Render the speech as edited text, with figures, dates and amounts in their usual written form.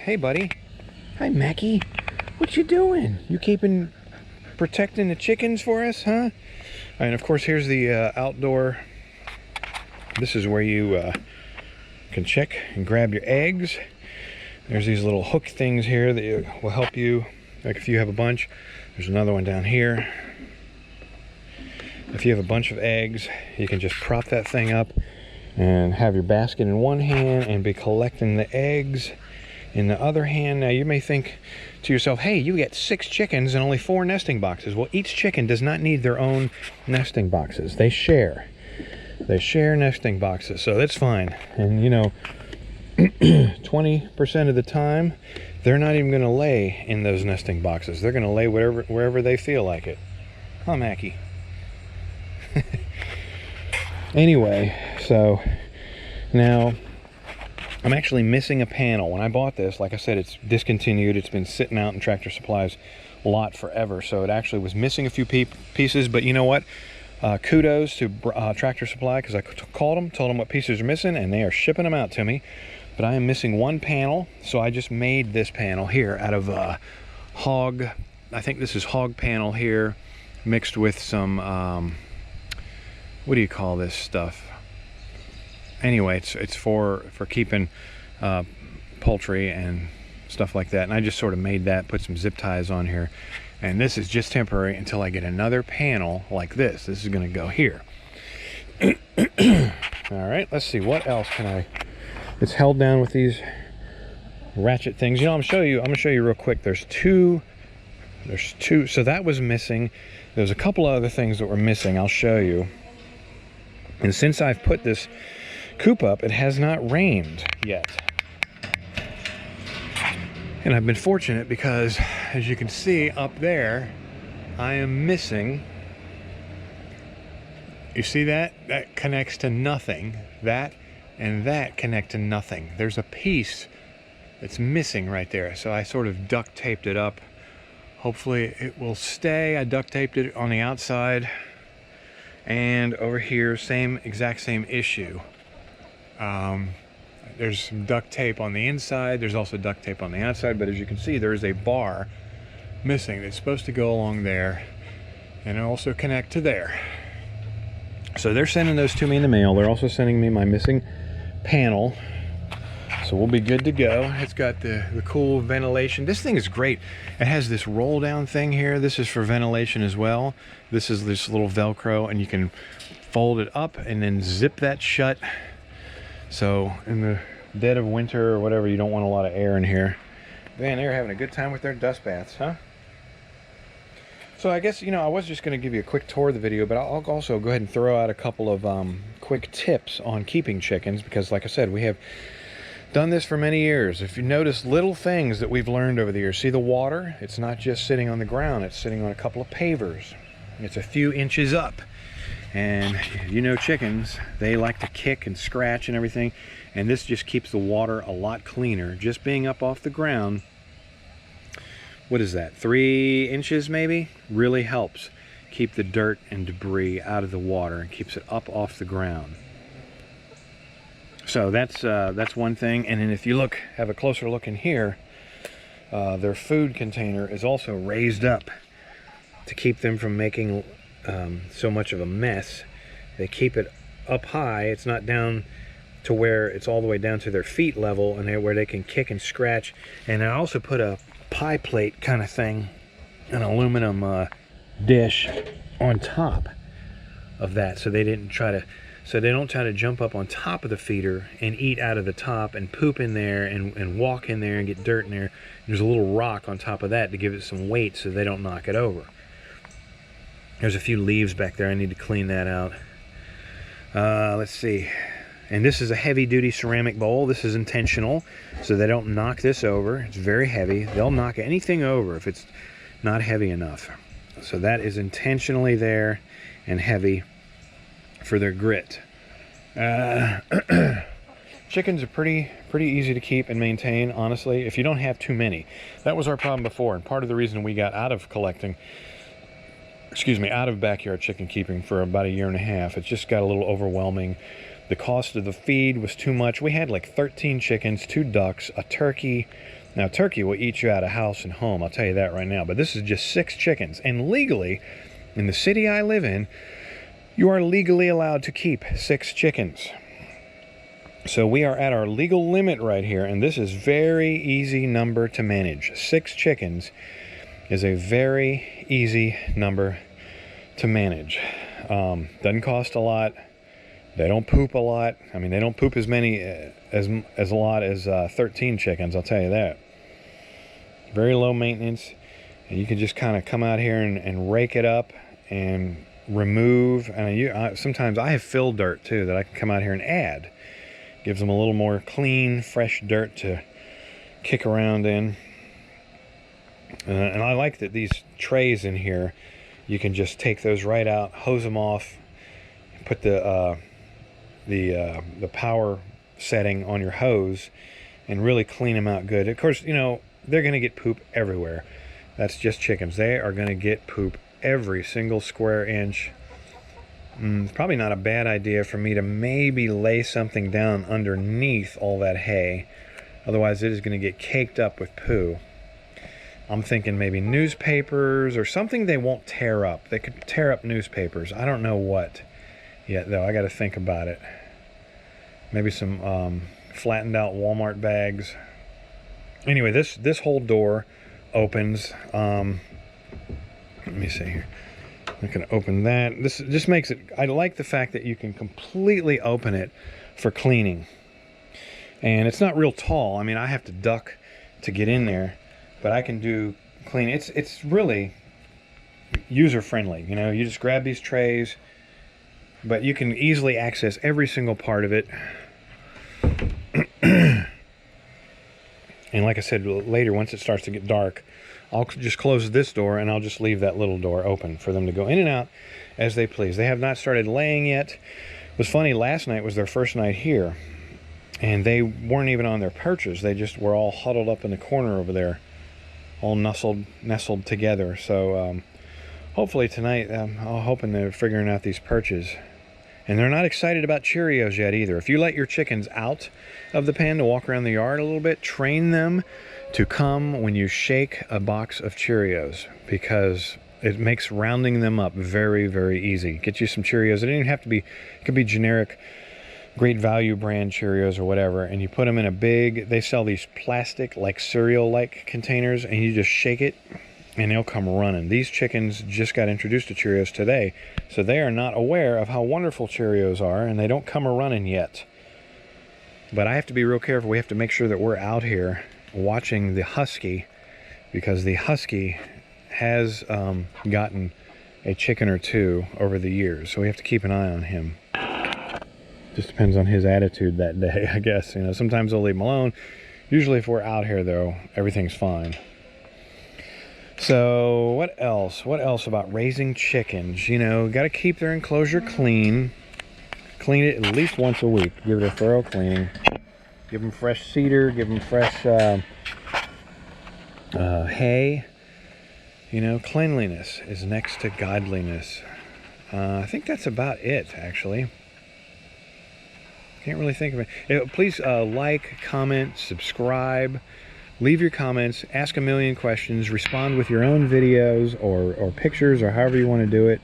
Hey, buddy. Hi, Mackie. What you doing? You protecting the chickens for us, huh? And of course, here's the outdoor. This is where you can check and grab your eggs. There's these little hook things here that will help you, like if you have a bunch. There's another one down here. If you have a bunch of eggs, you can just prop that thing up and have your basket in one hand and be collecting the eggs in the other hand. Now you may think to yourself, hey, you get 6 chickens and only 4 nesting boxes. Well, each chicken does not need their own nesting boxes. They share nesting boxes, so that's fine. And you know, 20% of the time they're not even going to lay in those nesting boxes. They're going to lay wherever they feel like it. Huh, Mackie? Anyway, so now I'm actually missing a panel. When I bought this, like I said, it's discontinued. It's been sitting out in Tractor Supply's lot forever, so it actually was missing a few pieces. But you know what? Kudos to Tractor Supply, because I called them, told them what pieces are missing, and they are shipping them out to me. But I am missing one panel, so I just made this panel here out of hog. I think this is hog panel here, mixed with some what do you call this stuff? Anyway, it's for keeping poultry and stuff like that. And I just sort of made that, put some zip ties on here. And this is just temporary until I get another panel like this. This is going to go here. All right, let's see, what else can I... It's held down with these ratchet things. You know, I'm gonna show you real quick. There's two, so that was missing. There's a couple of other things that were missing. I'll show you. And since I've put this coop up, it has not rained yet. And I've been fortunate because, as you can see up there, I am missing, you see that? That connects to nothing. That and that connect to nothing. There's a piece that's missing right there. So I sort of duct taped it up. Hopefully it will stay. I duct taped it on the outside. And over here, exact same issue. There's some duct tape on the inside. There's also duct tape on the outside, but as you can see, there's a bar missing that's supposed to go along there and also connect to there. So they're sending those to me in the mail. They're also sending me my missing panel. So we'll be good to go. It's got the cool ventilation. This thing is great. It has this roll down thing here. This is for ventilation as well. This is this little Velcro, and you can fold it up and then zip that shut. So in the dead of winter or whatever, you don't want a lot of air in here. Man, they're having a good time with their dust baths, huh? So I guess, you know, I was just going to give you a quick tour of the video, but I'll also go ahead and throw out a couple of quick tips on keeping chickens, because like I said, we have done this for many years. If you notice little things that we've learned over the years, see the water? It's not just sitting on the ground, it's sitting on a couple of pavers. It's a few inches up. And you know chickens, they like to kick and scratch and everything, and this just keeps the water a lot cleaner. Just being up off the ground, what is that, 3 inches maybe, really helps keep the dirt and debris out of the water and keeps it up off the ground. So that's one thing. And then if you have a closer look in here, their food container is also raised up to keep them from making so much of a mess. They keep it up high. It's not down to where it's all the way down to their feet level, and where they can kick and scratch. And I also put a pie plate kind of thing, an aluminum dish on top of that, so they don't try to jump up on top of the feeder and eat out of the top and poop in there and walk in there and get dirt in there. There's a little rock on top of that to give it some weight so they don't knock it over. There's a few leaves back there. I need to clean that out. Let's see. And this is a heavy-duty ceramic bowl. This is intentional, so they don't knock this over. It's very heavy. They'll knock anything over if it's not heavy enough. So that is intentionally there and heavy for their grit. Chickens are pretty easy to keep and maintain, honestly, if you don't have too many. That was our problem before, and part of the reason we got out of backyard chicken keeping for about 1.5 years. It just got a little overwhelming. The cost of the feed was too much. We had like 13 chickens, 2 ducks, a turkey, Now, turkey will eat you out of house and home, I'll tell you that right now. But this is just 6 chickens. And legally, in the city I live in, you are legally allowed to keep 6 chickens. So we are at our legal limit right here, and this is very easy number to manage. 6 chickens is a very easy number to manage. Doesn't cost a lot. They don't poop a lot. I mean, they don't poop as many as a lot as 13 chickens, I'll tell you that. Very low maintenance, and you can just kind of come out here and rake it up and remove. And sometimes I have fill dirt too that I can come out here and add. Gives them a little more clean, fresh dirt to kick around in. And I like that these trays in here, you can just take those right out, hose them off, put the power setting on your hose, and really clean them out good. Of course, you know, they're going to get poop everywhere. That's just chickens. They are going to get poop every single square inch. It's probably not a bad idea for me to maybe lay something down underneath all that hay. Otherwise, it is going to get caked up with poo. I'm thinking maybe newspapers or something they won't tear up. They could tear up newspapers. I don't know what yet, though. I got to think about it. Maybe some flattened out Walmart bags. Anyway, this whole door opens. Let me see here. I'm going to open that. This just makes it, I like the fact that you can completely open it for cleaning. And it's not real tall. I mean, I have to duck to get in there, but I can do clean. It's really user friendly. You know, you just grab these trays, but you can easily access every single part of it. And like I said, later, once it starts to get dark, I'll just close this door and I'll just leave that little door open for them to go in and out as they please. They have not started laying yet. It was funny, last night was their first night here, and they weren't even on their perches. They just were all huddled up in the corner over there, all nestled together. So hopefully tonight, I'm hoping they're figuring out these perches. And they're not excited about Cheerios yet either. If you let your chickens out of the pen to walk around the yard a little bit, train them to come when you shake a box of Cheerios, because it makes rounding them up very, very easy. Get you some Cheerios. It doesn't even have to be, it could be generic Great Value brand Cheerios or whatever, and you put them in a big, they sell these plastic, like cereal-like containers, and you just shake it, and they'll come running. These chickens just got introduced to Cheerios today, so they are not aware of how wonderful Cheerios are, and they don't come a-running yet. But I have to be real careful. We have to make sure that we're out here watching the husky, because the husky has gotten a chicken or two over the years, so we have to keep an eye on him. Just depends on his attitude that day, I guess. You know, sometimes I'll leave him alone. Usually if we're out here, though, everything's fine. So what else? What else about raising chickens? You know, got to keep their enclosure clean. Clean it at least once a week. Give it a thorough cleaning. Give them fresh cedar. Give them fresh hay. You know, cleanliness is next to godliness. I think that's about it, actually. Can't really think of it. Please like, comment, subscribe. Leave your comments. Ask a million questions. Respond with your own videos or pictures or however you want to do it.